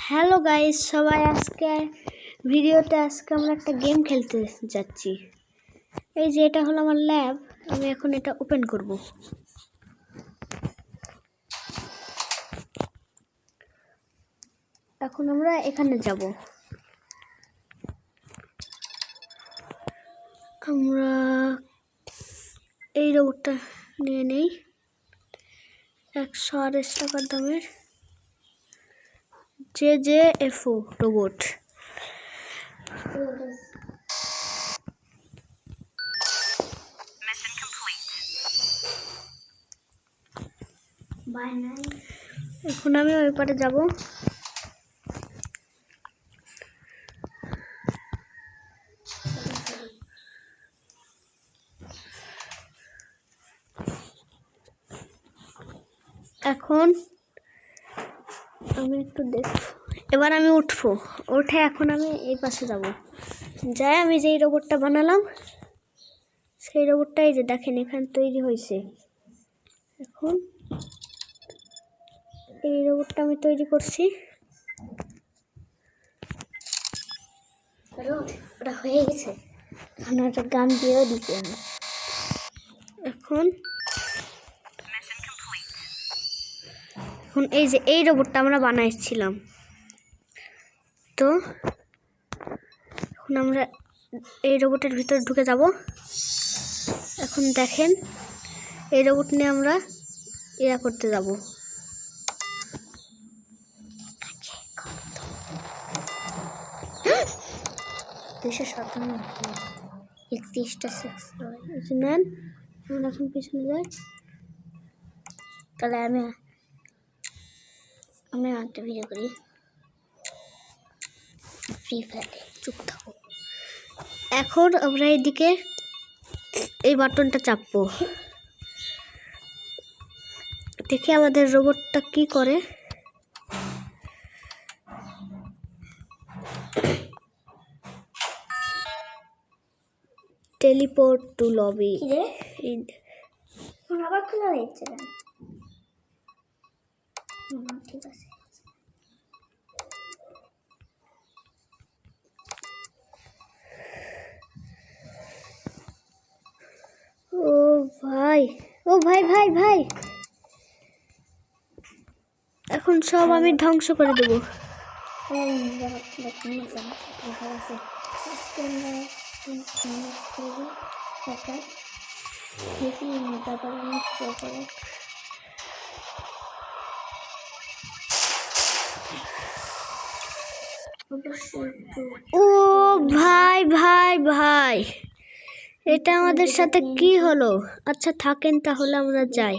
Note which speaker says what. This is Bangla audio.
Speaker 1: হ্যালো গাইস, সবাই আজকে ভিডিওতে আমরা একটা গেম খেলতে যাচ্ছি। এই যে এটা হলো আমার ল্যাব, আমি এখন এটা ওপেন করব। এখন আমরা এখানে যাব। আমরা এই রোবটটা নিয়ে নেই, 128 টাকার দামের JJFO রোবট। এখন আমি ওই পারে যাব। এখন আমি একটু দেখব, এবার আমি উঠবো। উঠে এখন আমি এই পাশে যাব। যাই আমি যেই রোবটটা বানালাম সেই রোবটটাই যে দেখেন এখানে তৈরি হয়েছে। এখন এই রোবটটা আমি তৈরি করছি। ওটা হয়ে গেছে, এখন একটা গান দিয়েও দিচ্ছি আমি। এখন এই যে এই রোবটটা আমরা বানাইছিলাম, তো এখন আমরা এই রোবটের ভিতরে ঢুকে যাব। এখন দেখেন এই রোবট নিয়ে আমরা ইয়া করতে যাব। নেন, আমরা এখন পিছনে যাই। তাহলে আমি একটা ভিডিও করি। ফ্রি ফায়ারে চুপ থাকো। এখন আমরা এইদিকে এই বাটনটা চাপবো, দেখি আমাদের রোবটটা কি করে। Teleport to lobby. আবার খোলা হয়েছে, ঠিক আছে। ও ভাই, ভাই ভাই, এখন সব আমি ধ্বংস করে দেবো। ও ভাই ভাই ভাই, এটা আমাদের সাথে কি হলো? আচ্ছা থাকেন, তাহলে আমরা যাই।